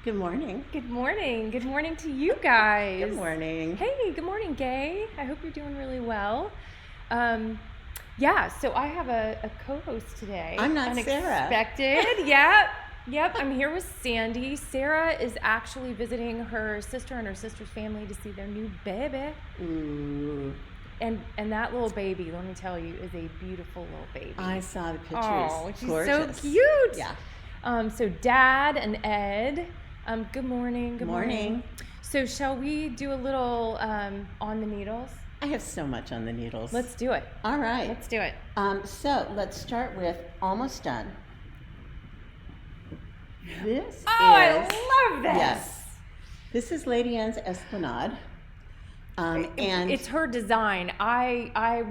Good morning. Good morning. Good morning to you guys. Good morning. Hey, good morning, Gay. I hope you're doing really well. So I have a co-host today. I'm not Sarah. Unexpected. Yep. I'm here with Sandy. Sarah is actually visiting her sister and her sister's family to see their new baby. Ooh. And that little baby, let me tell you, is a beautiful little baby. I saw the pictures. Oh, she's gorgeous. So cute. Yeah. So Dad and Ed. Good morning. Good morning. Morning. So shall we do a little on the needles? I have so much on the needles. Let's do it. All right. Let's do it. So let's start with almost done. This I love this. Yes. This is Ladianne's Esplanade. And it's her design. I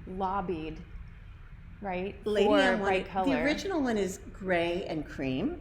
lobbied, right? Ladianne for wanted, color. the original one is gray and cream.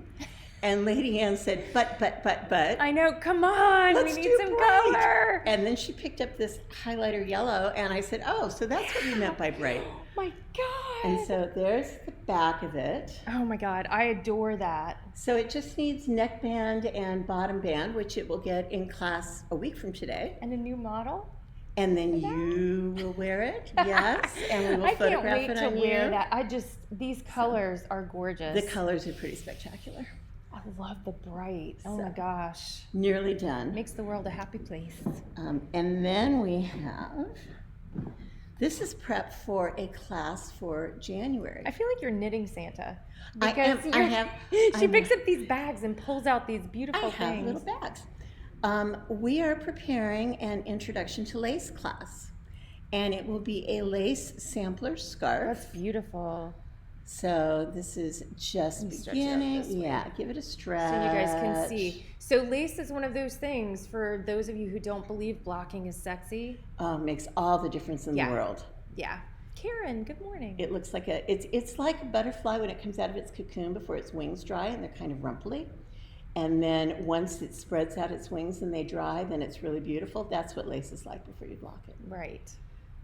And Ladianne said, but. I know, come on, Let's we do need some bright. color. And then she picked up this highlighter yellow, and I said, oh, so that's what you meant by bright. Oh my God. And so there's the back of it. Oh my God, I adore that. So it just needs neckband and bottom band, which it will get in class a week from today. And a new model? And then you will wear it, yes, and we will I photograph can't wait it to on wear you. that. These colors are gorgeous. The colors are pretty spectacular. I love the bright. Oh So, my gosh. Nearly done. Makes the world a happy place. And then we have, this is prep for a class for January. I feel like you're knitting Santa. She picks up these bags and pulls out these beautiful I have things. little bags. We are preparing an introduction to lace class, and it will be a lace sampler scarf. That's beautiful. So this is just beginning. Yeah, give it a stretch. So you guys can see. So lace is one of those things for those of you who don't believe blocking is sexy. Makes all the difference in the world. Yeah. Karen, good morning. It looks like it's like a butterfly when it comes out of its cocoon before its wings dry, and they're kind of rumply. And then once it spreads out its wings and they dry, then it's really beautiful. That's what lace is like before you block it. Right.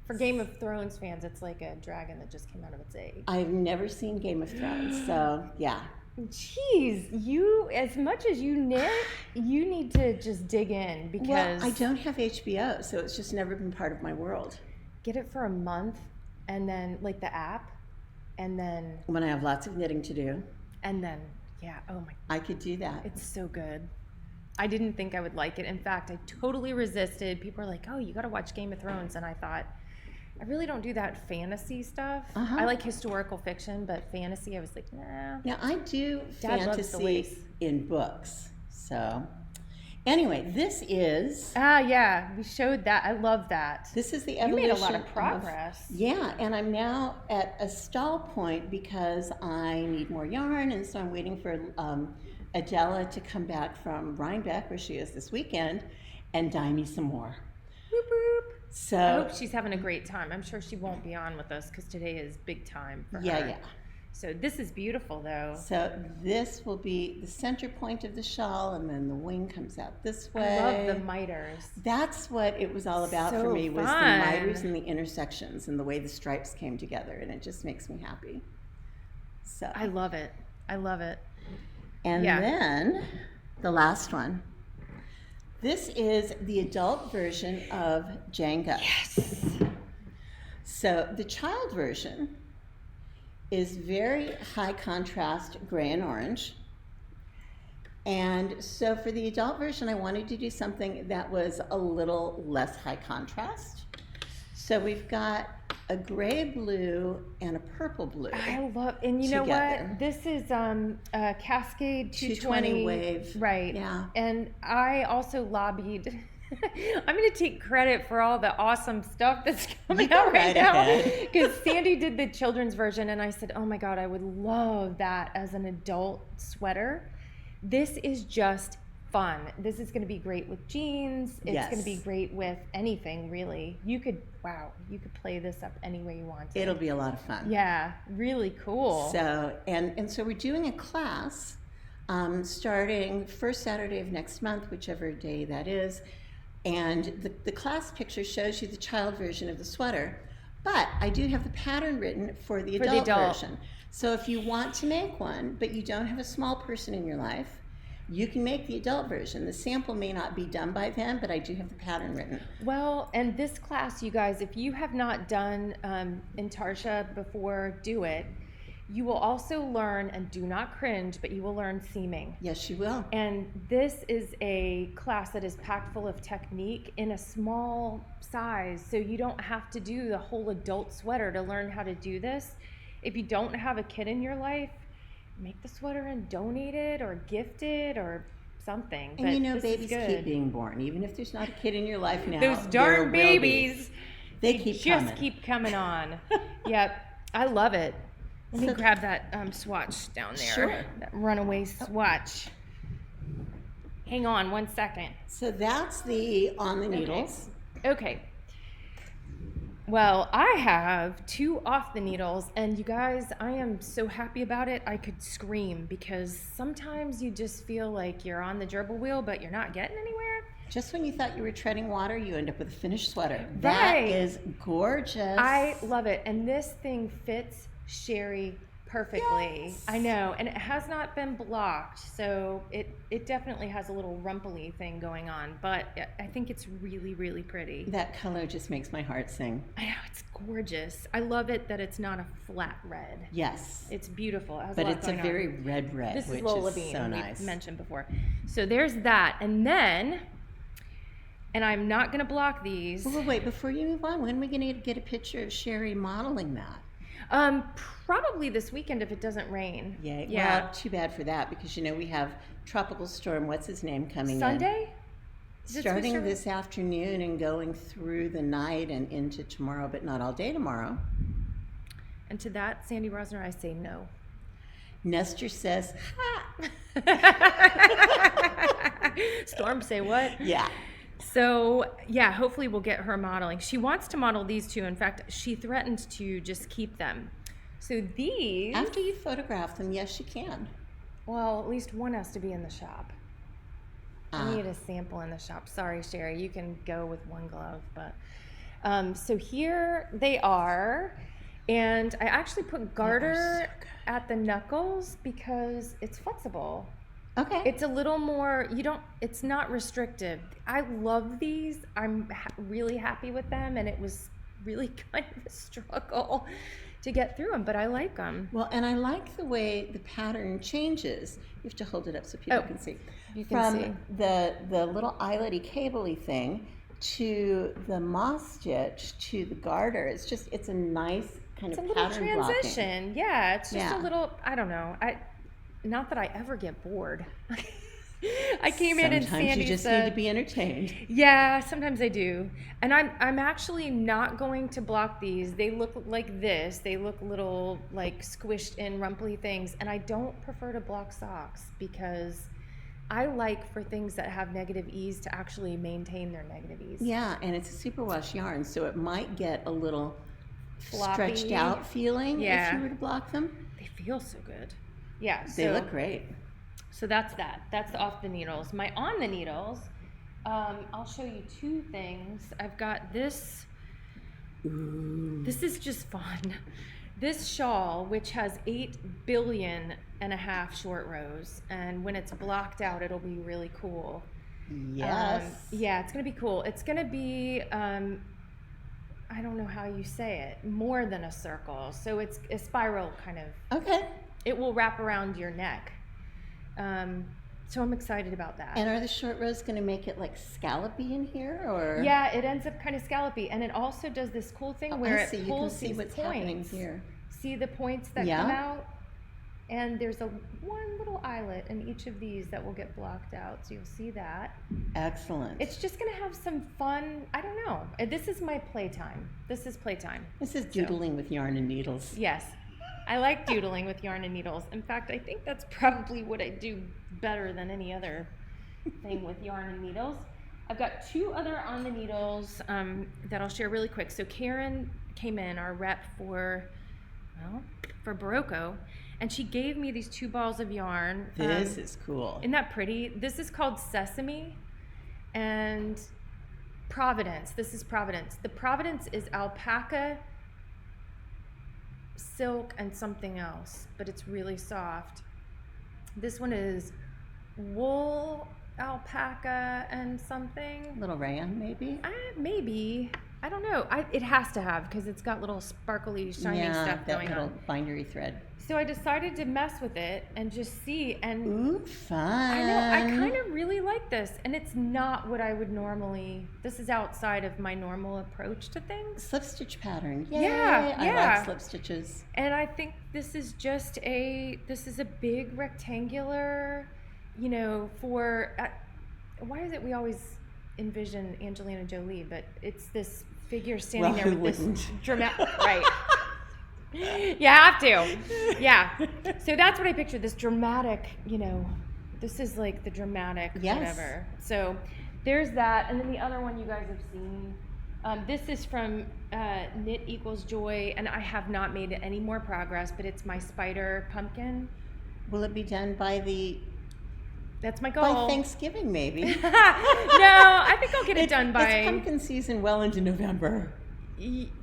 For Game of Thrones fans, it's like a dragon that just came out of its egg. I've never seen Game of Thrones, so yeah. Jeez, you, as much as you knit, you need to just dig in because... Well, I don't have HBO, so it's just never been part of my world. Get it for a month, and then, like the app, and then... When I have lots of knitting to do. And then, yeah, oh my... I could do that. It's so good. I didn't think I would like it. In fact, I totally resisted. People are like, oh, you got to watch Game of Thrones, and I thought... I really don't do that fantasy stuff. I like historical fiction, but fantasy, I was like, nah. Now, I do Dad loves the fantasy lace. in books. So, anyway, this is... Yeah, we showed that. I love that. This is the You evolution made a lot of progress. Yeah, and I'm now at a stall point because I need more yarn, and so I'm waiting for Adela to come back from Rhinebeck, where she is this weekend, and dye me some more. Boop, boop. So I hope she's having a great time. I'm sure she won't be on with us because today is big time for her. Yeah. So this is beautiful, though. So this will be the center point of the shawl, and then the wing comes out this way. I love the miters. That's what it was all about for me, was the miters and the intersections and the way the stripes came together, and it just makes me happy. So I love it. And then the last one. This is the adult version of Jenga. Yes. So the child version is very high contrast gray and orange. And so for the adult version, I wanted to do something that was a little less high contrast. So we've got a gray blue and a purple blue. I love, and you know what? This is Cascade 220 wave. Right. Yeah. And I also lobbied. I'm going to take credit for all the awesome stuff that's coming out right now. Because Sandy did the children's version, and I said, oh my God, I would love that as an adult sweater. This is just fun. This is going to be great with jeans. It's going to be great with anything, really. You could play this up any way you want to. It'll be a lot of fun. Yeah, really cool. So, and so we're doing a class starting first Saturday of next month, whichever day that is. And the class picture shows you the child version of the sweater. But I do have the pattern written for the adult version. So if you want to make one, but you don't have a small person in your life, You can make the adult version. The sample may not be done by then, but I do have the pattern written. Well, and this class, you guys, if you have not done Intarsia before, do it. You will also learn, and do not cringe, but you will learn seaming. Yes, you will. And this is a class that is packed full of technique in a small size, so you don't have to do the whole adult sweater to learn how to do this. If you don't have a kid in your life, make the sweater and donate it or gift it or something. And you know, babies keep being born. Even if there's not a kid in your life now, those darn babies, they keep coming. Just keep coming on. Yep, I love it. Let me grab that swatch down there. Sure. That runaway swatch. Hang on 1 second. So that's the on the needles. Okay. Well, I have 2 off the needles, and you guys, I am so happy about it. I could scream, because sometimes you just feel like you're on the gerbil wheel, but you're not getting anywhere. Just when you thought you were treading water, you end up with a finished sweater. Right. That is gorgeous. I love it. And this thing fits Sherry perfectly. Yes. I know, and it has not been blocked, so it definitely has a little rumply thing going on, but I think it's really, really pretty. That color just makes my heart sing. I know, it's gorgeous. I love it that it's not a flat red. Yes. It's beautiful. It has But a lot it's a going very on. red, This which is Lola is Bean, so we've nice. mentioned before. So there's that, and then, and I'm not going to block these. Well, wait, before you move on, when are we going to get a picture of Sherry modeling that? Probably this weekend if it doesn't rain. Yay. Yeah. Well, too bad for that, because you know we have tropical storm, what's his name, coming Sunday? in. Starting this afternoon and going through the night and into tomorrow, but not all day tomorrow. And to that, Sandy Rosner, I say no. Nestor says, ha! Storm say what? Yeah. So, yeah, hopefully we'll get her modeling. She wants to model these 2. In fact, she threatened to just keep them. So these... After you photograph them, yes, you can. Well, at least one has to be in the shop. I need a sample in the shop. Sorry, Sherry, you can go with one glove. But so here they are. And I actually put garter at the knuckles because it's flexible. Okay. It's a little more, it's not restrictive. I love these. I'm really happy with them, and it was really kind of a struggle to get through them, but I like them. Well, and I like the way the pattern changes. You have to hold it up so people can see. You can see. From the little eyelet-y, cable-y thing to the moss stitch to the garter. It's a nice kind of pattern little transition. blocking. Yeah, it's just Yeah. a little, I don't know. Not that I ever get bored. I came in and Sometimes Sandy you just said, need to be entertained. yeah, sometimes I do. And I'm actually not going to block these. They look like this. They look little like squished in rumply things. And I don't prefer to block socks because I like for things that have negative ease to actually maintain their negative ease. Yeah, and it's a superwash yarn, so it might get a little Floppy. stretched out feeling Yeah. if you were to block them. They feel so good. Yeah. They look great. So that's that. That's off the needles. My on the needles, I'll show you 2 things. I've got this. Ooh. This is just fun. This shawl, which has 8 billion and a half short rows, and when it's blocked out, it'll be really cool. Yes. Yeah, it's gonna be cool. It's gonna be, I don't know how you say it, more than a circle. So it's a spiral kind of. Okay. It will wrap around your neck. So I'm excited about that. And are the short rows going to make it like scallopy in here, or? Yeah, it ends up kind of scallopy, and it also does this cool thing where I see. it You can pulls see these what's points. happening here. See the points that Yeah. come out? And there's one little eyelet in each of these that will get blocked out, so you'll see that. Excellent. It's just gonna have some fun, I don't know. This is my playtime. This is playtime. This is doodling with yarn and needles. Yes, I like doodling with yarn and needles. In fact, I think that's probably what I do better than any other thing with yarn and needles. I've got 2 other on the needles that I'll share really quick. So Karen came in, our rep for Barocco, and she gave me these 2 balls of yarn. This is cool. Isn't that pretty? This is called Sesame and Providence. This is Providence. The Providence is alpaca, silk, and something else, but it's really soft. This one is wool, alpaca, and something. Little rayon, maybe? Maybe. I don't know. It has to have, because it's got little sparkly, shiny stuff going that little on. bindery thread. So I decided to mess with it and just see. And Ooh, fun. I know. I kind of really like this. And it's not what I would normally. This is outside of my normal approach to things. Slip stitch pattern. Yay. Yeah. I like slip stitches. And I think this is just this is a big rectangular, for, why is it we always envision Angelina Jolie, but it's this figure standing there with this dramatic, right? You have to. Yeah. So that's what I pictured, this dramatic, this is like the dramatic whatever. So there's that. And then the other one you guys have seen. This is from Knit Equals Joy, and I have not made any more progress, but it's my spider pumpkin. Will it be done by That's my goal. By Thanksgiving, maybe. No, I think I'll get it done by... It's pumpkin season well into November.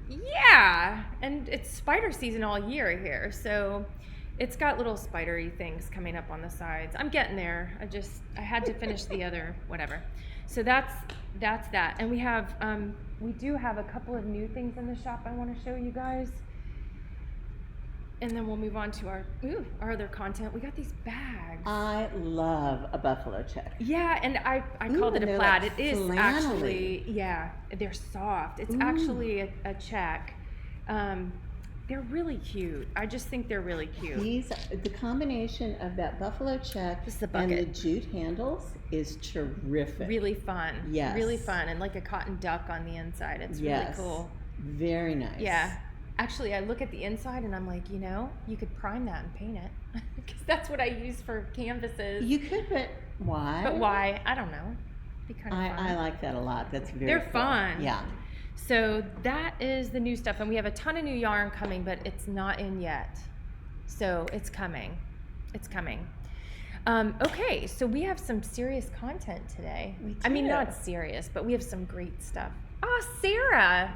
Yeah, and it's spider season all year here, so it's got little spidery things coming up on the sides. I'm getting there. I had to finish the other whatever. So that's that. And we do have a couple of new things in the shop I want to show you guys. And then we'll move on to our other content. We got these bags. I love a buffalo check. Yeah, and I called it a plaid. Like it is flannelly. actually, they're soft. It's actually a check. They're really cute. I just think they're really cute. The combination of that buffalo check and the jute handles is terrific. Really fun. Yes. Really fun, and like a cotton duck on the inside. It's really cool. Very nice. Yeah. Actually, I look at the inside and I'm like, you could prime that and paint it. Because that's what I use for canvases. You could, but why? But why? I don't know. Be kind of fun. I like that a lot. That's very They're cool. fun. Yeah. So that is the new stuff. And we have a ton of new yarn coming, but it's not in yet. So it's coming. It's coming. Okay, so we have some serious content today. I mean, not serious, but we have some great stuff. Oh, Sarah.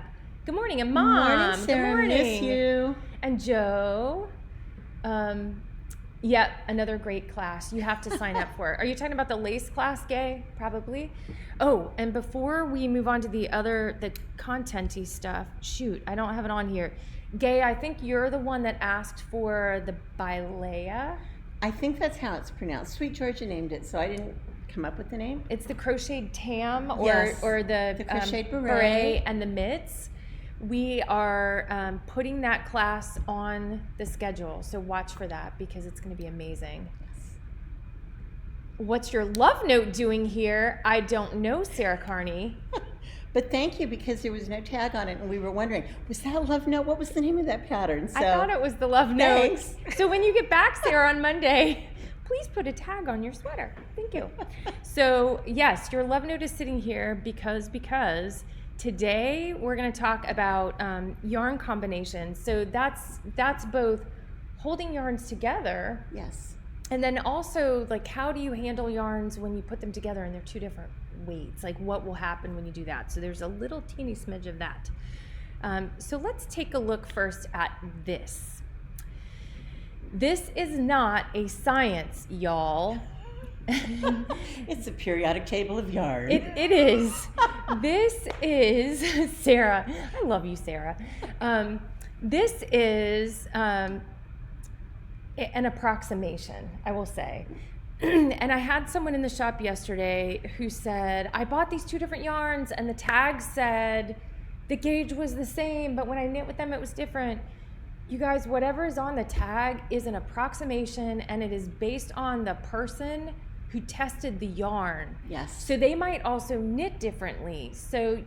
Good morning, and Mom. Morning, Sarah. Good morning. Miss you. And Joe. Yeah, another great class. You have to sign up for it. Are you talking about the lace class, Gay? Probably. Oh, and before we move on to the content-y stuff, shoot, I don't have it on here. Gay, I think you're the one that asked for the Bilea. I think that's how it's pronounced. Sweet Georgia named it, so I didn't come up with the name. It's the crocheted tam or the crocheted beret and the mitts. We are putting that class on the schedule, so watch for that because it's going to be amazing. Yes. What's your love note doing here? I don't know, Sarah Carney. But thank you, because there was no tag on it, and we were wondering, was that a love note? What was the name of that pattern? So, I thought it was the love note. So when you get back, Sarah, on Monday, please put a tag on your sweater. Thank you. So yes, your love note is sitting here because today we're going to talk about yarn combinations. So that's both holding yarns together. Yes. And then also, like, how do you handle yarns when you put them together and they're two different weights? Like, what will happen when you do that? So there's a little teeny smidge of that. So let's take a look first at this. This is not a science, y'all. It's a periodic table of yarn. It is. This is, Sarah, I love you, Sarah. This is an approximation, I will say. And I had someone in the shop yesterday who said, I bought these two different yarns and the tag said the gauge was the same, but when I knit with them, it was different. You guys, whatever is on the tag is an approximation, and it is based on the person who tested the yarn. Yes. So they might also knit differently. So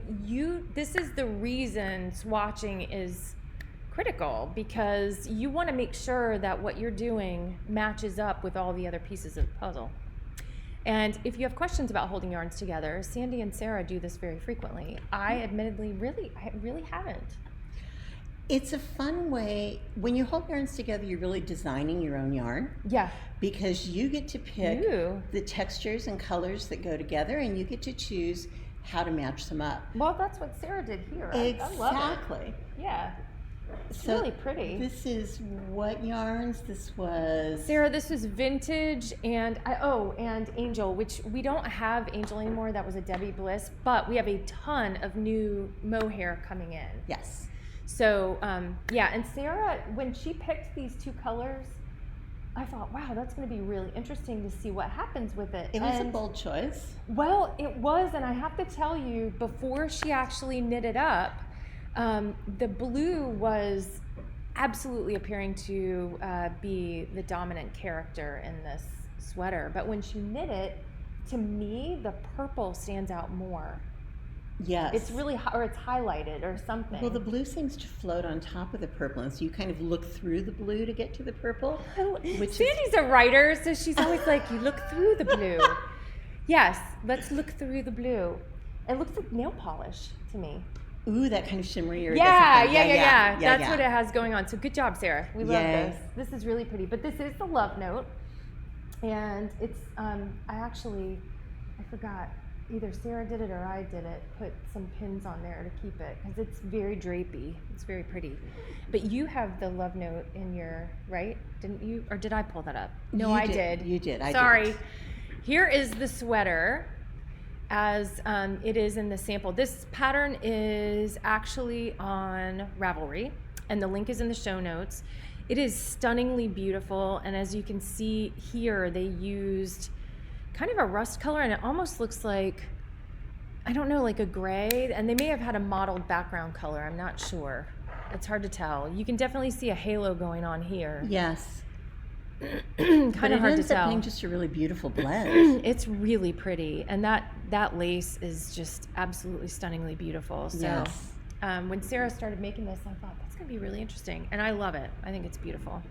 this is the reason swatching is critical, because you want to make sure that what you're doing matches up with all the other pieces of the puzzle. And if you have questions about holding yarns together, Sandy and Sarah do this very frequently. I admittedly really haven't. It's a fun way. When you hold yarns together, you're really designing your own yarn. Yeah. Because you get to pick the textures and colors that go together, and you get to choose how to match them up. Well, that's what Sarah did here. Exactly. I love it. Yeah. It's really pretty. This is what yarns? This was... Sarah, this was vintage and Angel, which we don't have Angel anymore. That was a Debbie Bliss, but we have a ton of new mohair coming in. Yes. So, and Sarah, when she picked these two colors, I thought, wow, that's going to be really interesting to see what happens with it. It was a bold choice. Well, it was, and I have to tell you, before she actually knit it up, the blue was absolutely appearing to be the dominant character in this sweater. But when she knit it, to me, the purple stands out more. Yes. It's really, or it's highlighted or something. Well, the blue seems to float on top of the purple, and so you kind of look through the blue to get to the purple. Sandy's a writer, so she's always like, you look through the blue. Yes, let's look through the blue. It looks like nail polish to me. Ooh, that kind of shimmery. Yeah. That's what it has going on. So good job, Sarah. We love this. This is really pretty. But this is the love note. And it's, I forgot, either Sarah did it or I did it, put some pins on there to keep it, because it's very drapey. It's very pretty. But you have the love note in your, right? Didn't you? Or did I pull that up? No, I did. You did. Sorry. Didn't. Here is the sweater as it is in the sample. This pattern is actually on Ravelry, and the link is in the show notes. It is stunningly beautiful, and as you can see here, they used kind of a rust color, and it almost looks like, I don't know, like a gray, and they may have had a mottled background color. I'm not sure. It's hard to tell. You can definitely see a halo going on here. Yes. Kind of hard to tell. Being just a really beautiful blend. It's really pretty, and that lace is just absolutely stunningly beautiful. So yes. When Sarah started making this, I thought that's going to be really interesting, and I love it. I think it's beautiful.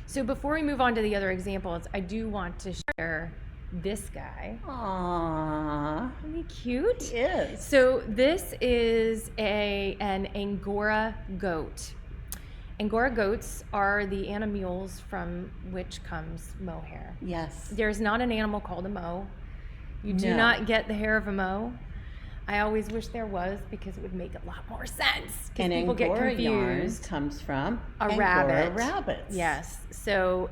So before we move on to the other examples, I do want to share this guy. Aww. Isn't he cute? He is. So this is an Angora goat. Angora goats are the animals from which comes mohair. Yes. There's not an animal called a mow. You do not get the hair of a mow. I always wish there was, because it would make a lot more sense. And people get confused. yarn comes from a Angora rabbit. rabbits. Yes. So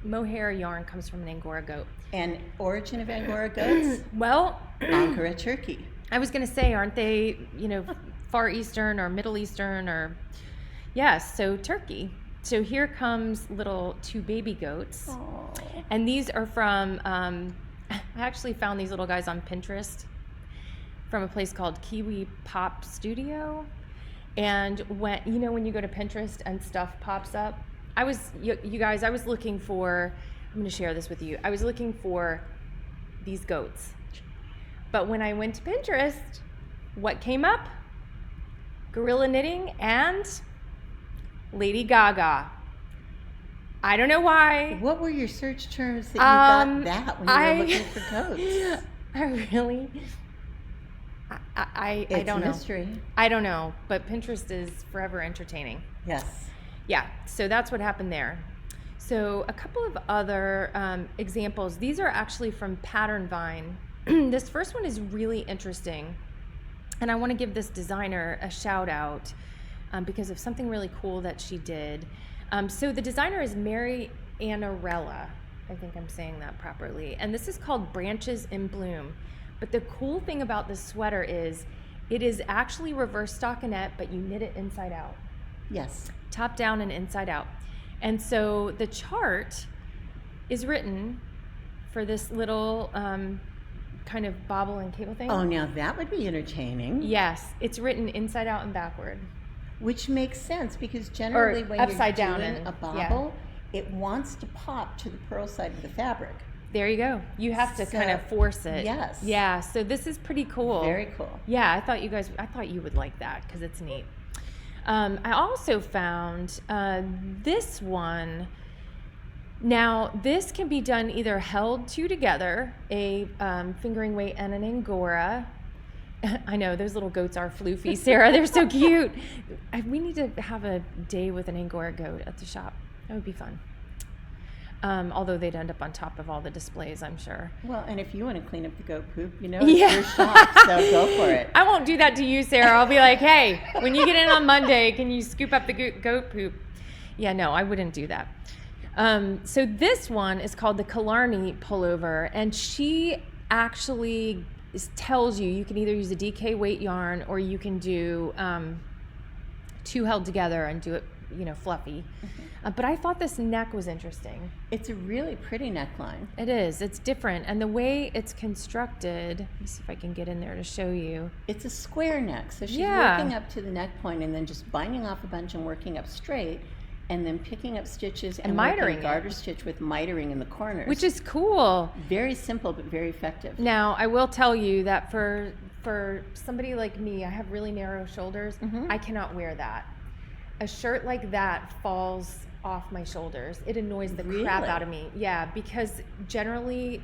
mohair yarn comes from an Angora goat. And origin of Angora goats? Well, Ankara, Turkey. I was going to say, aren't they, Far Eastern or Middle Eastern or... Yes, so Turkey. So here comes little two baby goats. Aww. And these are from, I actually found these little guys on Pinterest from a place called Kiwi Pop Studio. And when you go to Pinterest and stuff pops up, I was looking for, I'm going to share this with you. I was looking for these goats. But when I went to Pinterest, what came up? Guerilla knitting and Lady Gaga. I don't know why. What were your search terms that you got that when you were looking for goats? I don't know. It's a mystery. I don't know, but Pinterest is forever entertaining. Yes. Yeah, so that's what happened there. So a couple of other examples. These are actually from Pattern Vine. This first one is really interesting, and I want to give this designer a shout out because of something really cool that she did. So the designer is Mary Annarella. I think I'm saying that properly. And this is called Branches in Bloom. But the cool thing about this sweater is it is actually reverse stockinette, but you knit it inside out. Yes. Top down and inside out. And so the chart is written for this little kind of bobble and cable thing. Oh, now that would be entertaining. Yes, it's written inside out and backward. Which makes sense, because generally when upside you're down doing and, a bobble, it wants to pop to the purl side of the fabric. There you go. You have to kind of force it. Yes. Yeah, so this is pretty cool. Very cool. Yeah, I thought you would like that because it's neat. I also found this one. Now, this can be done either held two together, a fingering weight and an Angora. I know, those little goats are floofy, Sarah. They're so cute. We need to have a day with an Angora goat at the shop. That would be fun. Although they'd end up on top of all the displays, I'm sure. Well, and if you want to clean up the goat poop, Yeah. it's your shop, so go for it. I won't do that to you, Sarah. I'll be like, hey, when you get in on Monday, can you scoop up the goat poop? Yeah, no, I wouldn't do that. So this one is called the Killarney pullover, and she actually tells you can either use a DK weight yarn or you can do two held together and do it, fluffy. But I thought this neck was interesting. It's a really pretty neckline. It is. It's different. And the way it's constructed, let me see if I can get in there to show you. It's a square neck. So she's working up to the neck point and then just binding off a bunch and working up straight, and then picking up stitches and mitering garter stitch with mitering in the corners. Which is cool. Very simple, but very effective. Now, I will tell you that for somebody like me, I have really narrow shoulders. I cannot wear that. A shirt like that falls off my shoulders. It annoys the crap out of me. Yeah, because generally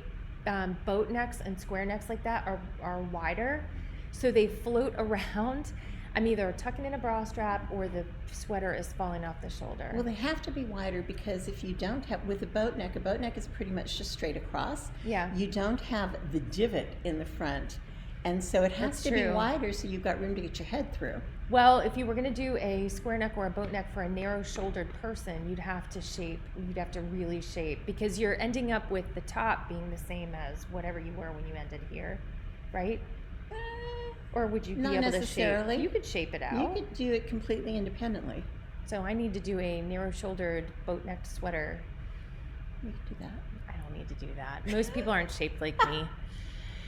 boat necks and square necks like that are wider, so they float around. I'm either tucking in a bra strap or the sweater is falling off the shoulder. Well, they have to be wider because if you don't have, with a boat neck is pretty much just straight across. Yeah. You don't have the divot in the front. And so it has to be wider so you've got room to get your head through. Well, if you were going to do a square neck or a boat neck for a narrow shouldered person, you'd have to really shape, because you're ending up with the top being the same as whatever you were when you ended here, right? Or would you be able to shape? You could shape it out. You could do it completely independently. So I need to do a narrow shouldered boat neck sweater. You could do that. I don't need to do that. Most people aren't shaped like me.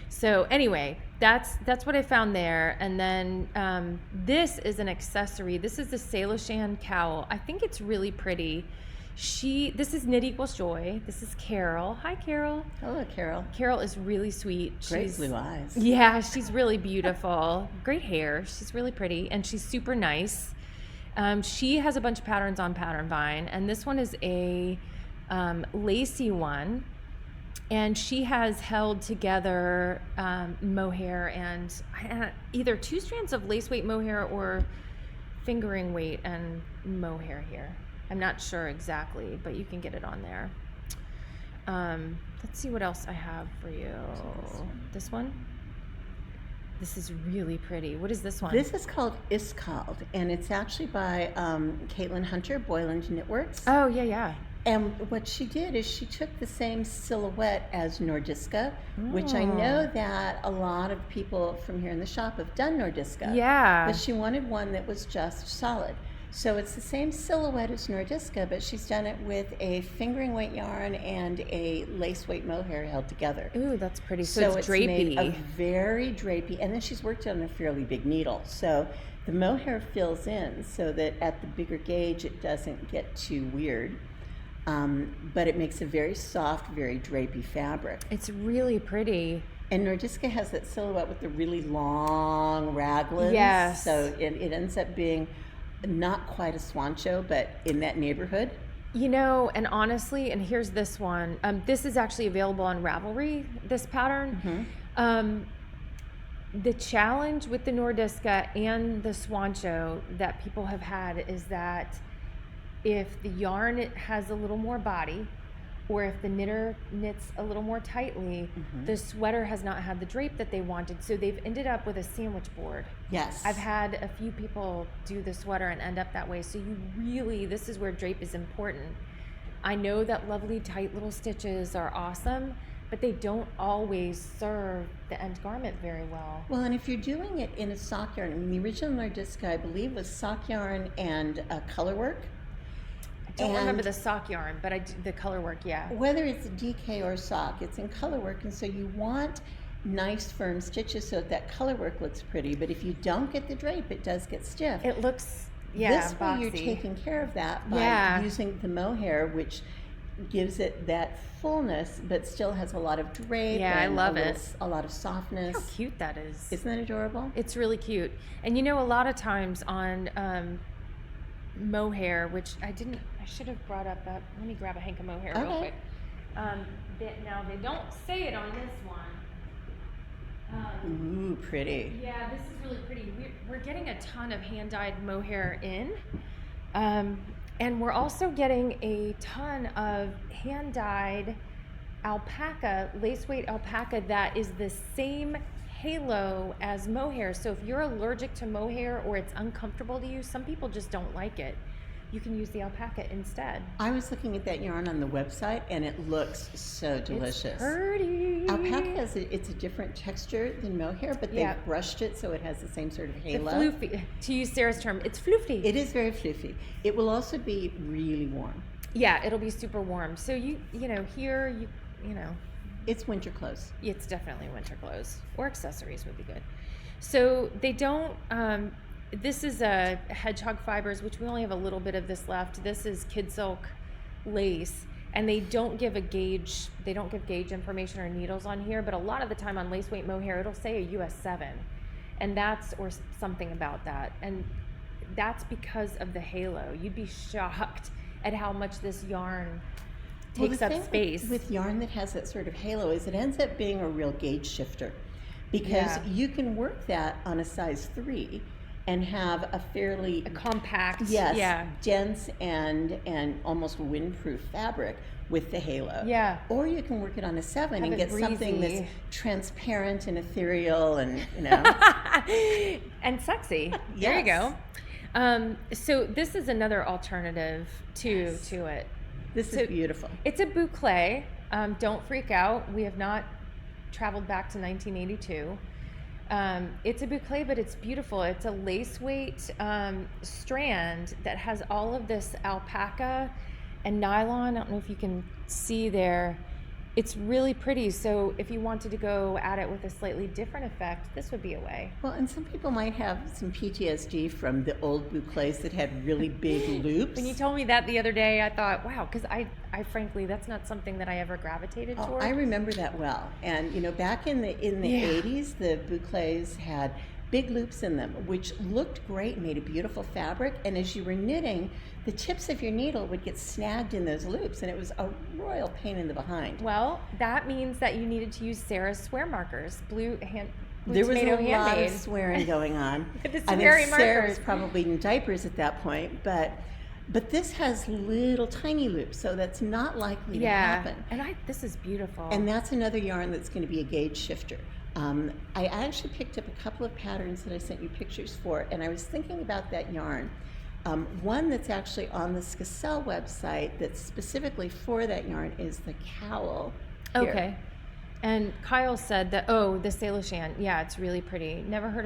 So anyway, that's what I found there. And then this is an accessory. This is the Salish Cowl. I think it's really pretty. This is Knit Equals Joy. This is Carol. Hi, Carol. Hello, Carol. Carol is really sweet. Great blue eyes. Yeah, she's really beautiful. Great hair. She's really pretty, and she's super nice. She has a bunch of patterns on Pattern Vine, and this one is a lacy one. And she has held together mohair and either 2 strands of lace weight mohair or fingering weight and mohair here. I'm not sure exactly, but you can get it on there. Let's see what else I have for you. This one? This is really pretty. What is this one? This is called Iscald, and it's actually by Caitlin Hunter, Boyland Knitworks. Oh, yeah. And what she did is she took the same silhouette as Nordiska, which I know that a lot of people from here in the shop have done Nordiska. Yeah. But she wanted one that was just solid. So it's the same silhouette as Nordiska, but she's done it with a fingering weight yarn and a lace weight mohair held together. Ooh, that's pretty. So it's drapey. Made a very drapey, and then she's worked on a fairly big needle. So the mohair fills in so that at the bigger gauge it doesn't get too weird. But it makes a very soft, very drapey fabric. It's really pretty. And Nordiska has that silhouette with the really long raglans. Yes. So it ends up being not quite a swancho, but in that neighborhood. And honestly, and here's this one. This is actually available on Ravelry, this pattern. The challenge with the Nordiska and the swancho that people have had is that if the yarn has a little more body, or if the knitter knits a little more tightly, the sweater has not had the drape that they wanted, so they've ended up with a sandwich board. Yes. I've had a few people do the sweater and end up that way, so this is where drape is important. I know that lovely tight little stitches are awesome, but they don't always serve the end garment very well. Well, and if you're doing it in a sock yarn, the original Nordiska, I believe, was sock yarn and color work. I don't remember the sock yarn, but I do the color work, yeah. Whether it's a DK or sock, it's in color work, and so you want nice firm stitches so that color work looks pretty, but if you don't get the drape, it does get stiff. It looks, this boxy. way you're taking care of that by using the mohair, which gives it that fullness, but still has a lot of drape. Yeah, I love it. A lot of softness. How cute that is. Isn't that adorable? It's really cute. And a lot of times on mohair, which I should have brought up that. Let me grab a hank of mohair real quick. Now they don't say it on this one. Ooh, pretty. Yeah, this is really pretty. We're getting a ton of hand-dyed mohair in. And we're also getting a ton of hand-dyed alpaca, lace weight alpaca that is the same halo as mohair. So if you're allergic to mohair or it's uncomfortable to use, some people just don't like it, you can use the alpaca instead. I was looking at that yarn on the website and it looks so delicious. It's pretty. Alpaca it's a different texture than mohair, but they've brushed it so it has the same sort of halo. It's floofy. To use Sarah's term, it's floofy. It is very floofy. It will also be really warm. Yeah, it'll be super warm. So you know, here you know. It's winter clothes. It's definitely winter clothes, or accessories would be good. So they don't, this is a hedgehog fibers, which we only have a little bit of this left. This is kid silk lace, and they don't give gauge information or needles on here, but a lot of the time on lace weight mohair, it'll say a US 7, and or something about that. And that's because of the halo. You'd be shocked at how much this yarn takes up space. With yarn that has that sort of halo is it ends up being a real gauge shifter, because you can work that on a size 3 and have a fairly compact, dense and almost windproof fabric with the halo. Yeah. Or you can work it on a 7 and get breezy. something that's transparent and ethereal and and sexy. Yes. There you go. So this is another alternative to it. This is beautiful. It's a boucle. Don't freak out. We have not traveled back to 1982. It's a boucle, but it's beautiful. It's a lace weight strand that has all of this alpaca and nylon. I don't know if you can see there. It's really pretty. So if you wanted to go at it with a slightly different effect, this would be a way. Well, and some people might have some PTSD from the old boucles that had really big loops. When you told me that the other day, I thought, wow, because I frankly, that's not something that I ever gravitated toward. I remember that well. And back in the 80s, the boucles had big loops in them, which looked great, made a beautiful fabric. And as you were knitting, the tips of your needle would get snagged in those loops, and it was a royal pain in the behind. Well, that means that you needed to use Sarah's swear markers, blue there was tomato a lot of swearing going on. I think Sarah markers. was probably in diapers at that point, but this has little tiny loops, so that's not likely to happen. And this is beautiful. And that's another yarn that's going to be a gauge shifter. I actually picked up a couple of patterns that I sent you pictures for, and I was thinking about that yarn. One that's actually on the Castillo website that's specifically for that yarn is the cowl. Here. Okay. And Kyle said that, the Salish Cowl, yeah, it's really pretty. Never heard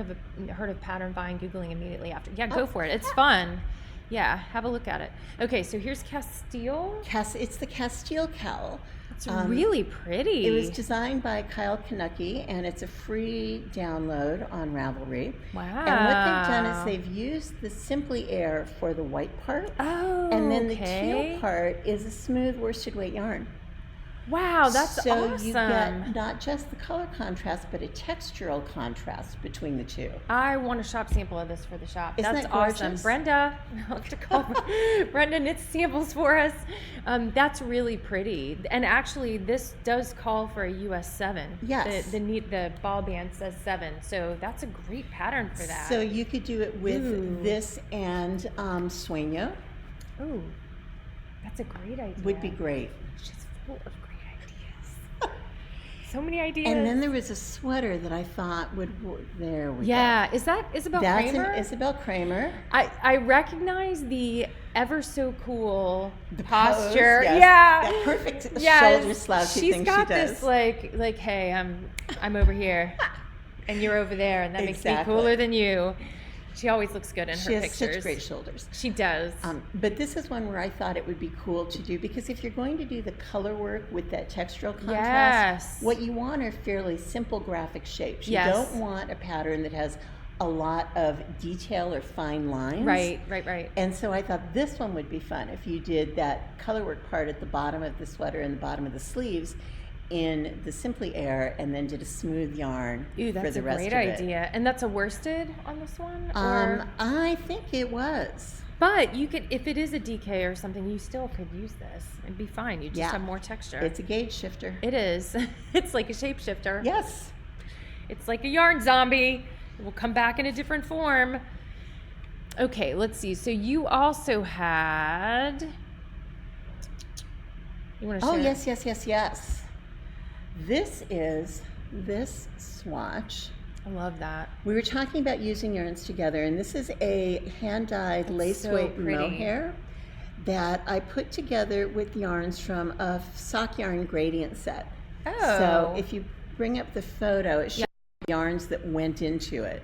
of pattern buying, Googling immediately after. Yeah, go for it. It's fun. Yeah, have a look at it. Okay, so here's Castillo. It's the Castillo Cal. It's really pretty. It was designed by Kyle Kanucky, and it's a free download on Ravelry. Wow. And what they've done is they've used the Simply Air for the white part. Oh, and then the teal part is a smooth worsted weight yarn. Wow, that's awesome. So you get not just the color contrast, but a textural contrast between the two. I want a shop sample of this for the shop. Isn't that's that gorgeous? Awesome. Brenda, I'll have to call Brenda knits samples for us. That's really pretty. And actually, this does call for a US 7. Yes. The ball band says 7, so that's a great pattern for that. So you could do it with this and sueño. Ooh, that's a great idea. Would be great. She's full of great ideas. So many ideas. And then there was a sweater that I thought would there we go. Yeah, is that Isabel Kramer? That's an Isabel Kramer. I recognize the ever so cool The posture. Pose, yes. Yeah, that perfect shoulder slouchy thing she does. She's got this like, hey, I'm over here, and you're over there, and that makes me cooler than you. She always looks good in her pictures. She has such great shoulders. She does. But this is one where I thought it would be cool to do, because if you're going to do the color work with that textural contrast, what you want are fairly simple graphic shapes. You don't want a pattern that has a lot of detail or fine lines. Right. And so I thought this one would be fun if you did that color work part at the bottom of the sweater and the bottom of the sleeves in the Simply Air, and then did a smooth yarn for the rest of it. That's a great idea. And that's a worsted on this one? Or? I think it was. But you could, if it is a DK or something, you still could use this. It'd be fine. You just have more texture. It's a gauge shifter. It is. It's like a shapeshifter. Yes. It's like a yarn zombie. It will come back in a different form. Okay, let's see. So you also had. You want to share? Oh, yes. This is this swatch. I love that. We were talking about using yarns together, and this is a hand-dyed lace-weight mohair that I put together with yarns from a sock yarn gradient set. Oh. So if you bring up the photo, it shows the yarns that went into it.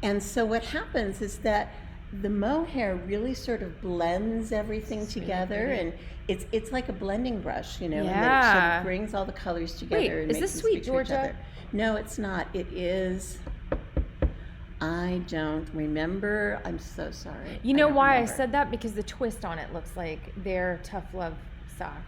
And so what happens is that the mohair really sort of blends everything together, and it's like a blending brush, you know, and then it sort of brings all the colors together. Wait, and is makes this them Sweet speak to each Georgia? other. No, it's not. It is. I don't remember. I'm so sorry. You know why I said that? Because the twist on it looks like their Tough Love sock.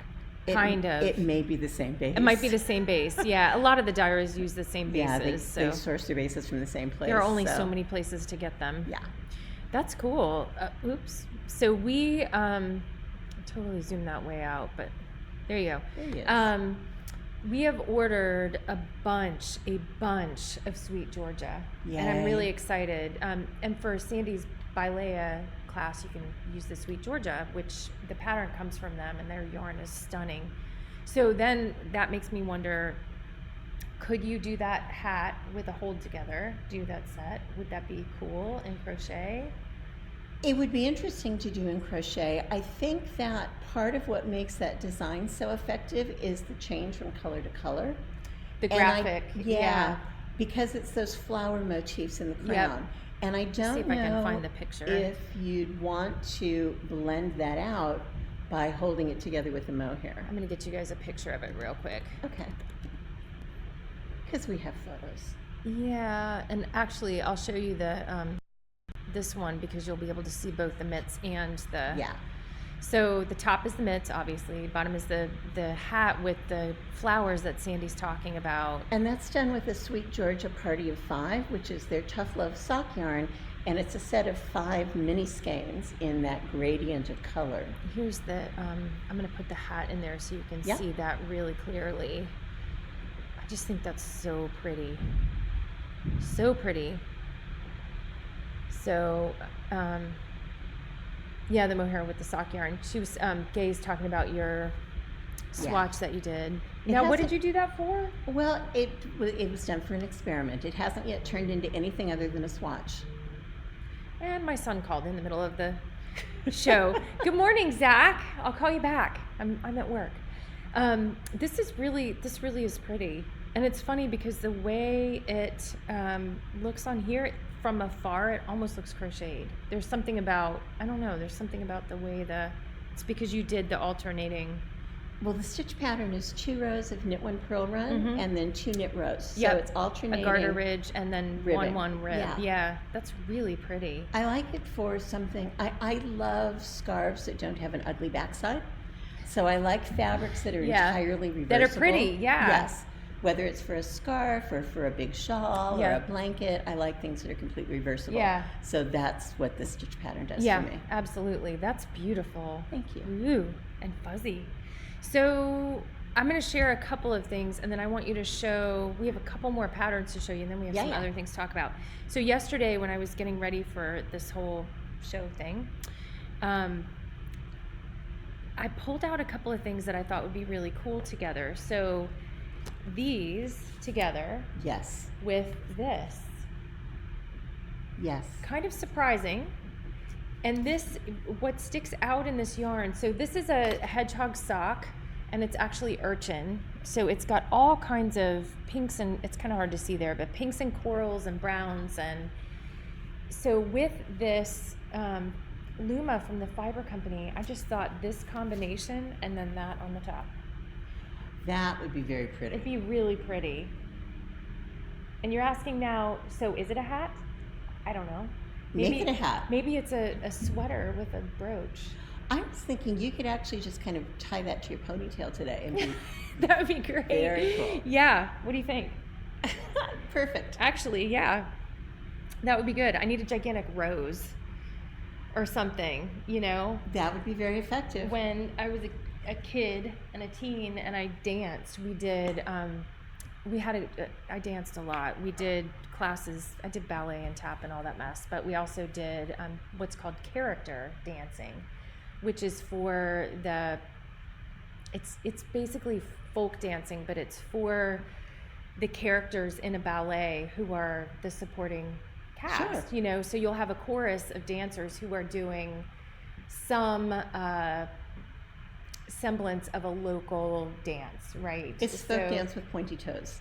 Kind of. It may be the same base. It might be the same base. Yeah, a lot of the dyers use the same bases. Yeah, they source their bases from the same place. There are only so many places to get them. Yeah. That's cool. Oops. So we totally zoomed that way out, but there you go. There he is. We have ordered a bunch of Sweet Georgia. Yay. And I'm really excited. And for Sandy's Bilea class, you can use the Sweet Georgia, which the pattern comes from them, and their yarn is stunning. So then that makes me wonder, could you do that hat with a hold together, do that set? Would that be cool in crochet? It would be interesting to do in crochet. I think that part of what makes that design so effective is the change from color to color. The graphic. Yeah. Because it's those flower motifs in the crown. Yep. And I don't See if know I can find the picture. if you'd want to blend that out by holding it together with the mohair. I'm going to get you guys a picture of it real quick. Okay. Because we have photos. Yeah, and actually I'll show you the this one because you'll be able to see both the mitts and the... Yeah. So the top is the mitts, obviously. Bottom is the hat with the flowers that Sandy's talking about. And that's done with the Sweet Georgia Party of 5, which is their Tough Love sock yarn, and it's a set of 5 mini skeins in that gradient of color. Here's the, I'm going to put the hat in there so you can see that really clearly. I just think that's so pretty. So pretty. So, yeah, the mohair with the sock yarn. She was, Gay's talking about your swatch that you did. Now, what did you do that for? Well, it was done for an experiment. It hasn't yet turned into anything other than a swatch. And my son called in the middle of the show. Good morning, Zach. I'll call you back. I'm at work. This really is pretty. And it's funny because the way it looks on here, from afar, it almost looks crocheted. There's something about, I don't know, there's something about the way it's because you did the alternating. Well, the stitch pattern is 2 rows of knit 1 purl run and then 2 knit rows. So Yep. it's alternating. A garter ridge and then ribbing. 1 rib. Yeah, that's really pretty. I like it for something, I love scarves that don't have an ugly backside. So I like fabrics that are entirely reversible. That are pretty, yeah. Yes. Whether it's for a scarf or for a big shawl or a blanket, I like things that are completely reversible. Yeah. So that's what the stitch pattern does for me. Yeah, absolutely. That's beautiful. Thank you. Ooh, and fuzzy. So I'm going to share a couple of things, and then I want you to show, we have a couple more patterns to show you, and then we have some other things to talk about. So yesterday when I was getting ready for this whole show thing, I pulled out a couple of things that I thought would be really cool together. So these together with this. Yes. Kind of surprising. And this, what sticks out in this yarn, so this is a Hedgehog Sock, and it's actually urchin. So it's got all kinds of pinks, and it's kind of hard to see there, but pinks and corals and browns. And so with this Luma from the Fiber Company, I just thought this combination and then that on the top. That would be very pretty. It'd be really pretty. And you're asking now, so is it a hat? I don't know. Make it a hat. Maybe it's a sweater with a brooch. I was thinking you could actually just kind of tie that to your ponytail today and be that would be great. Very cool. Yeah. What do you think? Perfect. Actually, yeah. That would be good. I need a gigantic rose or something, you know? That would be very effective. When I was a kid and a teen and I danced, we did I danced a lot. We did classes. I did ballet and tap and all that mess, but we also did what's called character dancing, which is for it's basically folk dancing, but it's for the characters in a ballet who are the supporting cast. Sure. So you'll have a chorus of dancers who are doing some semblance of a local dance, right? It's folk dance with pointy toes.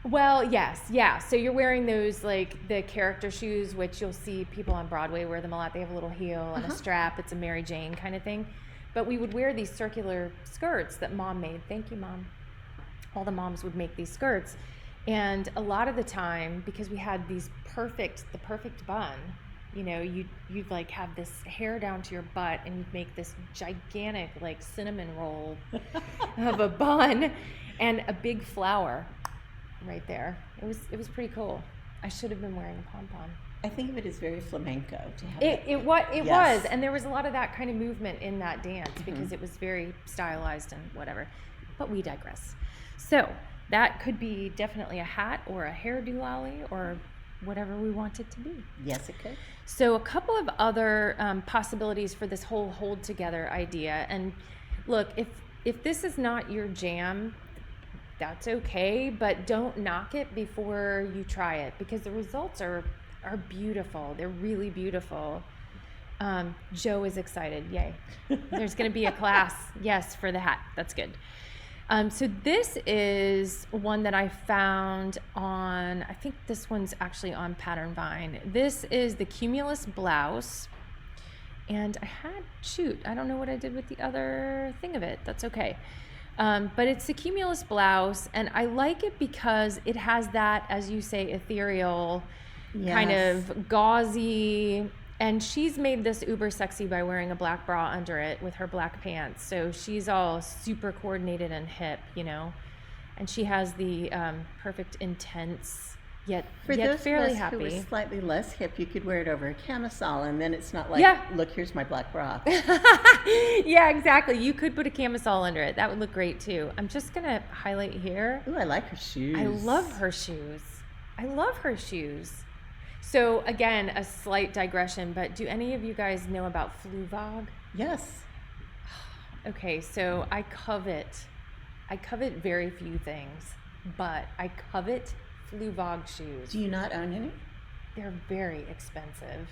Well, yes, yeah. So you're wearing those, like, the character shoes, which you'll see people on Broadway wear them a lot. They have a little heel and a strap. It's a Mary Jane kind of thing. But we would wear these circular skirts that Mom made. Thank you, Mom. All the moms would make these skirts. And a lot of the time, because we had the perfect bun, you'd like have this hair down to your butt and you'd make this gigantic, like, cinnamon roll of a bun and a big flower right there. It was pretty cool. I should have been wearing a pom-pom. I think of it as very flamenco to have it was, and there was a lot of that kind of movement in that dance because it was very stylized and whatever. But we digress. So that could be definitely a hat or a hairdo lolly or whatever we want it to be. Yes, it could. So a couple of other possibilities for this whole hold together idea. And look, if this is not your jam, that's okay, but don't knock it before you try it because the results are beautiful. They're really beautiful. Joe is excited. Yay. There's going to be a class, yes, for the hat. That's good. So this is one that I found on, I think this one's actually on Pattern Vine. This is the Cumulus blouse. And I don't know what I did with the other thing of it. That's okay. But it's the Cumulus blouse, and I like it because it has that, as you say, ethereal, kind of gauzy, and she's made this uber sexy by wearing a black bra under it with her black pants. So she's all super coordinated and hip, and she has the perfect intense, yet fairly happy. For those of us who are slightly less hip, you could wear it over a camisole, and then it's not like, look, here's my black bra. Yeah, exactly. You could put a camisole under it. That would look great too. I'm just going to highlight here. Ooh, I like her shoes. I love her shoes. So again, a slight digression, but do any of you guys know about Fluvog? Yes. Okay, so I covet very few things, but I covet Fluvog shoes. Do you not own any? They're very expensive.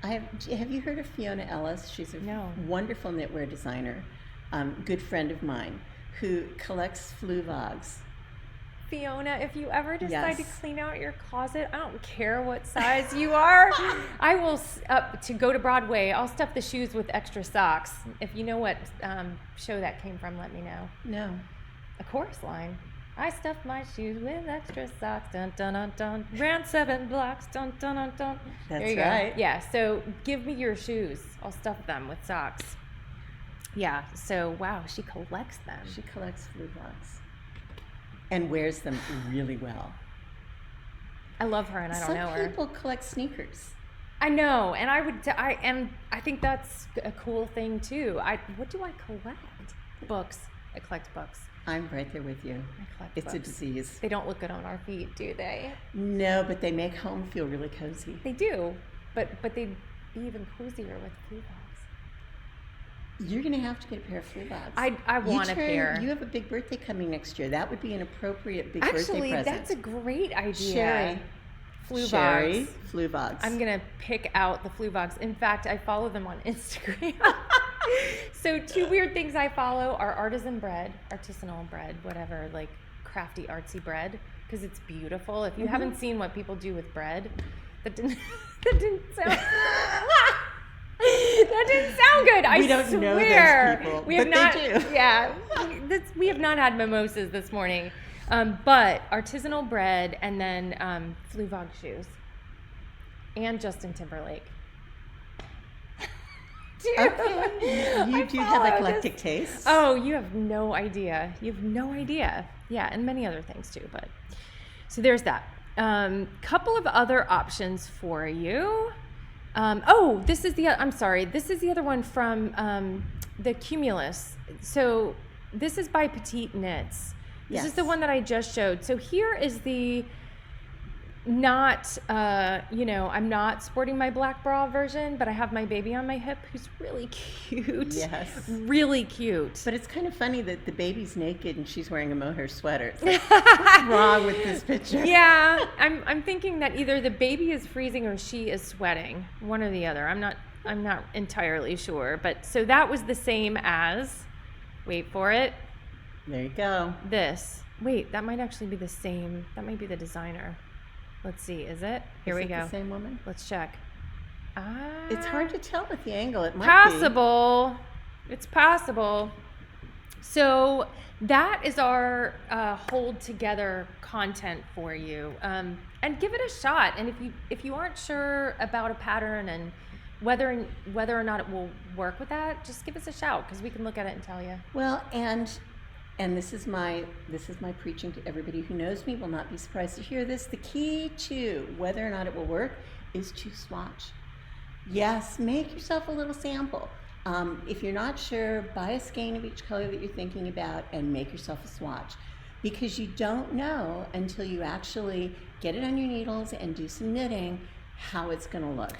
Have you heard of Fiona Ellis? She's a wonderful knitwear designer, good friend of mine, who collects Fluvogs. Fiona, if you ever decide to clean out your closet, I don't care what size you are. I will, to go to Broadway, I'll stuff the shoes with extra socks. If you know what show that came from, let me know. No. A chorus line. I stuffed my shoes with extra socks, dun dun dun dun. Ran 7 blocks, dun dun dun dun. That's there you right. Go. Yeah, so give me your shoes. I'll stuff them with socks. Yeah, so wow, she collects them. She collects Fluvogs. And wears them really well. I love her, and I don't know her. Some people collect sneakers. I know, and I think that's a cool thing too. What do I collect? Books. I collect books. I'm right there with you. I collect books. It's a disease. They don't look good on our feet, do they? No, but they make home feel really cozy. They do, but they'd be even cozier with Fluvogs. You're going to have to get a pair of Fluvogs. I want a pair. You have a big birthday coming next year. That would be an appropriate big birthday present. Actually, that's a great idea. Sherry. Fluvogs. I'm going to pick out the Fluvogs. In fact, I follow them on Instagram. So 2 weird things I follow are artisanal bread, whatever, like crafty, artsy bread, because it's beautiful. If you haven't seen what people do with bread, that didn't sound... That didn't sound good. I swear. We don't know those people, we have but not, they do. Yeah, we have not had mimosas this morning. But artisanal bread and then Fluvog shoes and Justin Timberlake. Dude, okay. You do have eclectic tastes. Oh, you have no idea. Yeah, and many other things too. But so there's that. Couple of other options for you. This is the other one from the Cumulus. So this is by Petite Knits. This is the one that I just showed. So here is the not, I'm not sporting my black bra version, but I have my baby on my hip who's really cute. Yes. Really cute. But it's kind of funny that the baby's naked and she's wearing a mohair sweater. It's like, what's wrong with this picture? Yeah, I'm thinking that either the baby is freezing or she is sweating. One or the other. I'm not entirely sure. But so that was the same as, wait for it. There you go. This. Wait, that might actually be the same. That might be the designer. Let's see, is it? Here we go. The same woman? Let's check. It's hard to tell with the angle. It might possible. It's possible. So that is our hold together content for you. And give it a shot. And if you aren't sure about a pattern and whether or not it will work with that, just give us a shout because we can look at it and tell you. Well, and this is my preaching to everybody who knows me will not be surprised to hear this. The key to whether or not it will work is to swatch. Yes, make yourself a little sample. If you're not sure, buy a skein of each color that you're thinking about and make yourself a swatch. Because you don't know until you actually get it on your needles and do some knitting how it's going to look.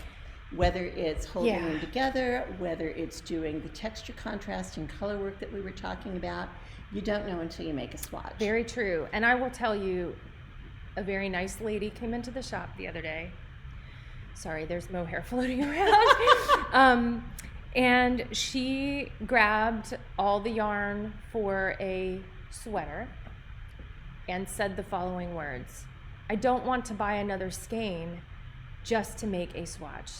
Whether it's holding them together, whether it's doing the texture contrast and color work that we were talking about, you don't know until you make a swatch. Very true. And I will tell you, a very nice lady came into the shop the other day. Sorry, there's mohair floating around. And she grabbed all the yarn for a sweater and said the following words: I don't want to buy another skein just to make a swatch.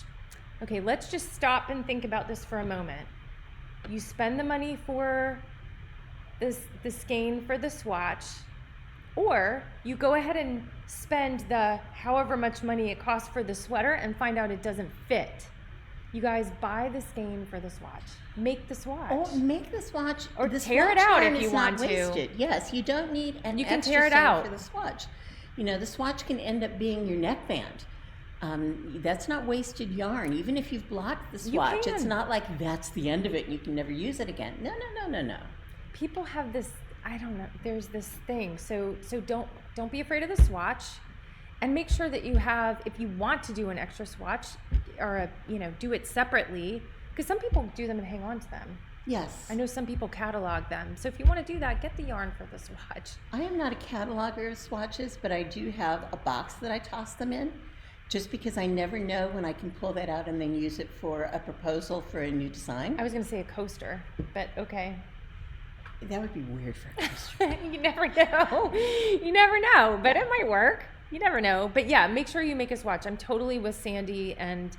Okay, let's just stop and think about this for a moment. You spend the money for the skein for the swatch, or you go ahead and spend the however much money it costs for the sweater and find out it doesn't fit. You guys buy the skein for the swatch. Make the swatch. Oh, make the swatch. Or tear it out if you want to. Wasted. Yes, you don't need an you can extra tear it seam out for the swatch. You know, the swatch can end up being your neckband. That's not wasted yarn. Even if you've blocked the swatch, it's not like that's the end of it and you can never use it again. No. People have this, I don't know, there's this thing. So don't be afraid of the swatch, and make sure that you have, if you want to do an extra swatch or do it separately, because some people do them and hang on to them. Yes. I know some people catalog them. So if you want to do that, get the yarn for the swatch. I am not a cataloger of swatches, but I do have a box that I toss them in, just because I never know when I can pull that out and then use it for a proposal for a new design. I was going to say a coaster, but okay. That would be weird for a coaster. You never know. You never know, but it might work. You never know. But yeah, make sure you make a swatch. I'm totally with Sandy, and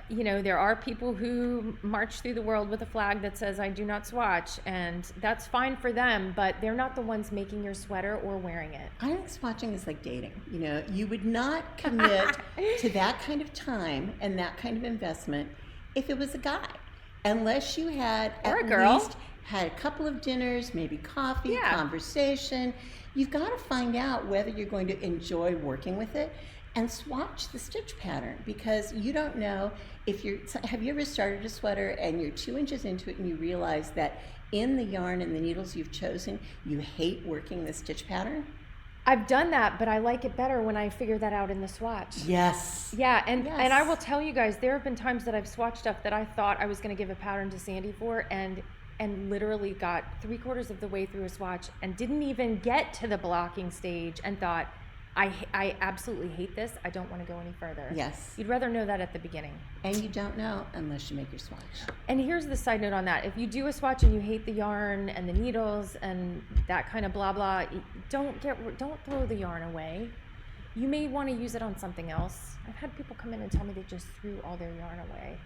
there are people who march through the world with a flag that says I do not swatch, and that's fine for them, but they're not the ones making your sweater or wearing it. I think swatching is like dating. You would not commit to that kind of time and that kind of investment if it was a guy, unless you had or at a girl. least had a couple of dinners, maybe coffee, conversation. You've got to find out whether you're going to enjoy working with it and swatch the stitch pattern, because you don't know have you ever started a sweater and you're 2 inches into it and you realize that in the yarn and the needles you've chosen, you hate working the stitch pattern? I've done that, but I like it better when I figure that out in the swatch. Yes. Yeah, and I will tell you guys, there have been times that I've swatched stuff that I thought I was going to give a pattern to Sandy for, and literally got 3/4 of the way through a swatch and didn't even get to the blocking stage and thought, I absolutely hate this. I don't want to go any further. Yes. You'd rather know that at the beginning. And you don't know unless you make your swatch. And here's the side note on that. If you do a swatch and you hate the yarn and the needles and that kind of blah, blah, don't throw the yarn away. You may want to use it on something else. I've had people come in and tell me they just threw all their yarn away.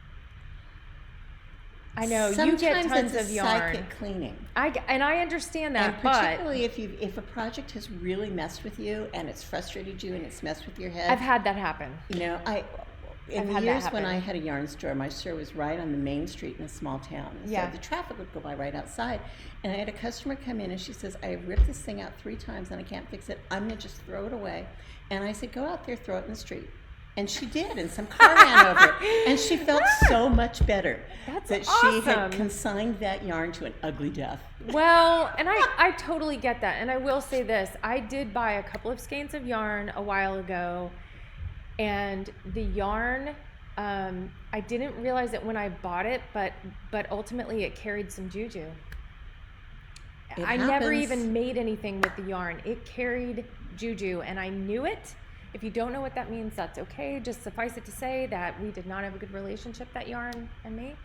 I know. Sometimes you get tons it's of yarn. psychic cleaning. I understand that, and particularly if a project has really messed with you and it's frustrated you and it's messed with your head. I've had that happen. In the years when I had a yarn store, my store was right on the main street in a small town. So the traffic would go by right outside. And I had a customer come in and she says, I ripped this thing out 3 times and I can't fix it. I'm going to just throw it away. And I said, go out there, throw it in the street. And she did, and some car ran over it. And she felt so much better that she had consigned that yarn to an ugly death. Well, and I totally get that. And I will say this. I did buy a couple of skeins of yarn a while ago, and the yarn, I didn't realize it when I bought it, but ultimately it carried some juju. I never even made anything with the yarn. It carried juju, and I knew it. If you don't know what that means, that's okay. Just suffice it to say that we did not have a good relationship, that yarn and me.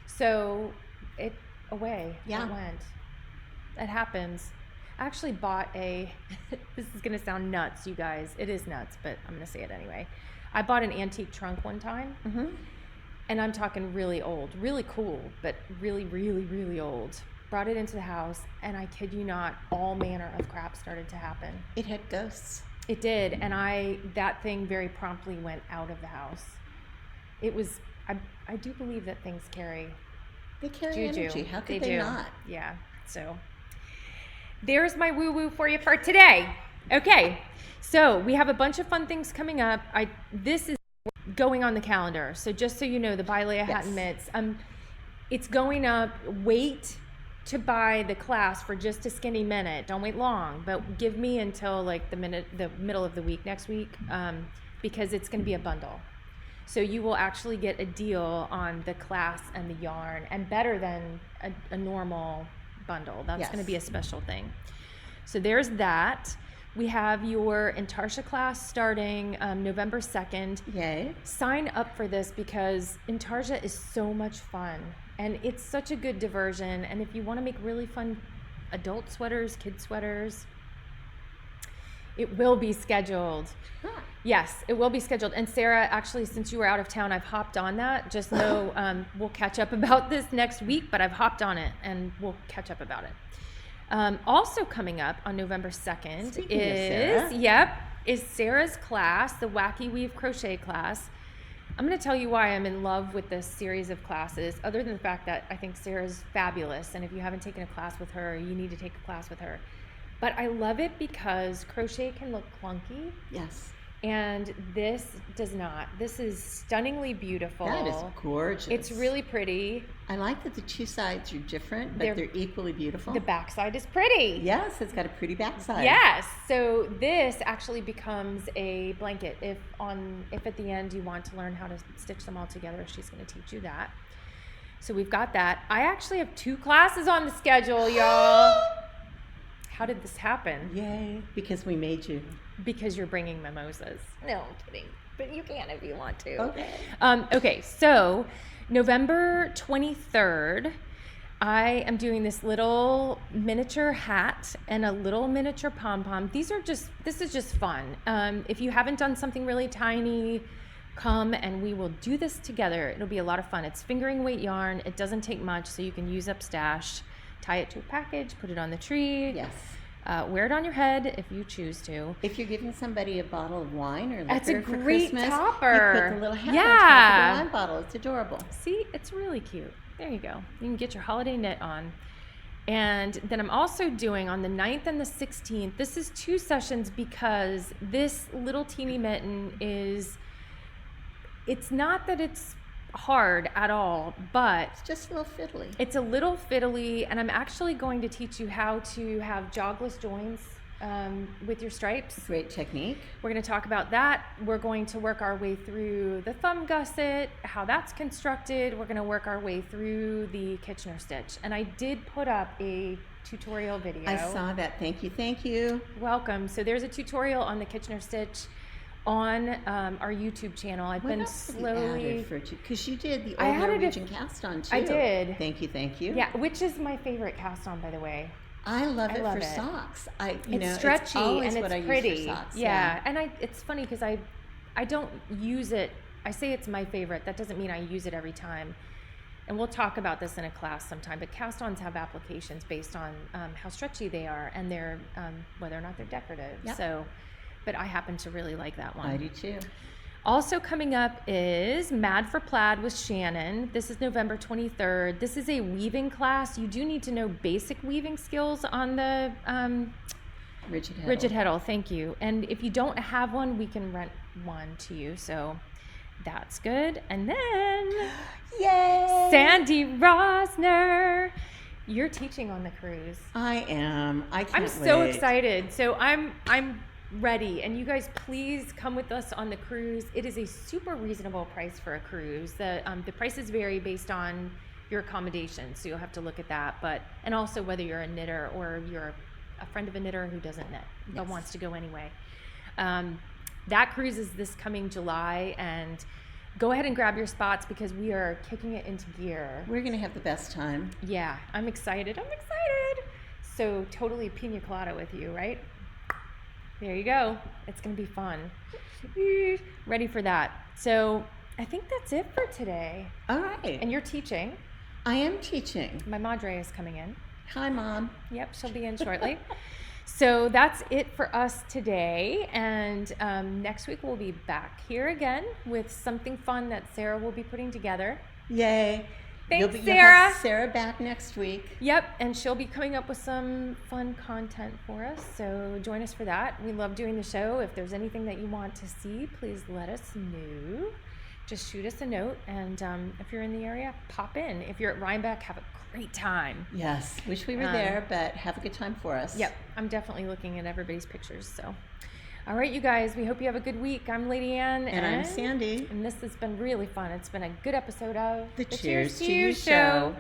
So it went. It happens. I actually bought this is going to sound nuts, you guys. It is nuts, but I'm going to say it anyway. I bought an antique trunk one time, and I'm talking really old, really cool, but really, really, really old. Brought it into the house, and I kid you not, all manner of crap started to happen. It had ghosts. It did, and that thing very promptly went out of the house. It was, I do believe that things carry juju. Energy. How could they not? Yeah, so there's my woo-woo for you for today. Okay, so we have a bunch of fun things coming up. This is going on the calendar, so just so you know, the Buy Leia Hat and Mitts, it's going up. Wait to buy the class for just a skinny minute. Don't wait long, but give me until like the middle of the week next week, because it's going to be a bundle. So you will actually get a deal on the class and the yarn, and better than a normal bundle. That's going to be a special thing. So there's that. We have your Intarsha class starting November 2nd. Yay. Sign up for this because Intarsha is so much fun. And it's such a good diversion. And if you want to make really fun adult sweaters, kid sweaters, it will be scheduled. Huh. Yes, it will be scheduled. And Sarah, actually, since you were out of town, I've hopped on that. Just know we'll catch up about this next week, but I've hopped on it and we'll catch up about it. Also coming up on November 2nd is Sarah's class, the Wacky Weave Crochet class. I'm going to tell you why I'm in love with this series of classes, other than the fact that I think Sarah's fabulous, and if you haven't taken a class with her, you need to take a class with her. But I love it because crochet can look clunky. Yes. And this does not. This is stunningly beautiful. That is gorgeous. It's really pretty. I like that the two sides are different, but they're equally beautiful. The backside is pretty. Yes, it's got a pretty backside. Yes. So this actually becomes a blanket. If at the end you want to learn how to stitch them all together, she's going to teach you that. So we've got that. I actually have 2 classes on the schedule, y'all. How did this happen? Yay, because we made you. Because you're bringing mimosas. No, I'm kidding. But you can if you want to. Okay. Okay, so November 23rd, I am doing this little miniature hat and a little miniature pom-pom. This is just fun. If you haven't done something really tiny, come and we will do this together. It'll be a lot of fun. It's fingering weight yarn. It doesn't take much, so you can use up stash. Tie it to a package, put it on the tree. Yes. Wear it on your head if you choose to. If you're giving somebody a bottle of wine or that's liquor a for great Christmas, topper. You put the little hat on top of the wine bottle. It's adorable. See, it's really cute. There you go. You can get your holiday knit on. And then I'm also doing on the 9th and the 16th, this is 2 sessions because this little teeny mitten it's not that it's hard at all, but it's just a little fiddly. It's a little fiddly, and I'm actually going to teach you how to have jogless joins with your stripes. Great technique. We're going to talk about that. We're going to work our way through the thumb gusset, how that's constructed. We're going to work our way through the Kitchener stitch. And I did put up a tutorial video. I saw that. Thank you. Thank you. Welcome. So there's a tutorial on the Kitchener stitch on our YouTube channel. I've been slowly, because you did the old Norwegian cast on too. I did. Thank you. Yeah, which is my favorite cast on, by the way. I love it for socks. It's stretchy and it's pretty. Use for socks. Yeah, and it's funny because I don't use it. I say it's my favorite. That doesn't mean I use it every time. And we'll talk about this in a class sometime. But cast-ons have applications based on how stretchy they are and their whether or not they're decorative. Yep. So. But I happen to really like that one. I do too. Also coming up is Mad for Plaid with Shannon. This is November 23rd. This is a weaving class. You do need to know basic weaving skills on the rigid heddle. Rigid heddle, thank you. And if you don't have one, we can rent one to you. So that's good. And then, Yay! Sandy Rosner, you're teaching on the cruise. I am. I can't wait. I'm so excited. So I'm ready. And you guys, please come with us on the cruise. It is a super reasonable price for a cruise. The prices vary based on your accommodation, so you'll have to look at that. And also whether you're a knitter or you're a friend of a knitter who doesn't knit but wants to go anyway. That cruise is this coming July, and go ahead and grab your spots because we are kicking it into gear. We're going to have the best time. Yeah, I'm excited. So totally pina colada with you, right? There you go. It's going to be fun. Ready for that. So I think that's it for today. All right. And you're teaching. I am teaching. My madre is coming in. Hi, Mom. Yep, she'll be in shortly. So that's it for us today. And next week we'll be back here again with something fun that Sarah will be putting together. Yay. Thanks, You'll Sarah. have Sarah back next week. Yep, and she'll be coming up with some fun content for us. So join us for that. We love doing the show. If there's anything that you want to see, please let us know. Just shoot us a note, and if you're in the area, pop in. If you're at Rhinebeck, have a great time. Yes, wish we were there, but have a good time for us. Yep, I'm definitely looking at everybody's pictures. So, all right, you guys, we hope you have a good week. I'm Ladianne. And I'm Sandy. And this has been really fun. It's been a good episode of the Cheers To Ewe Show.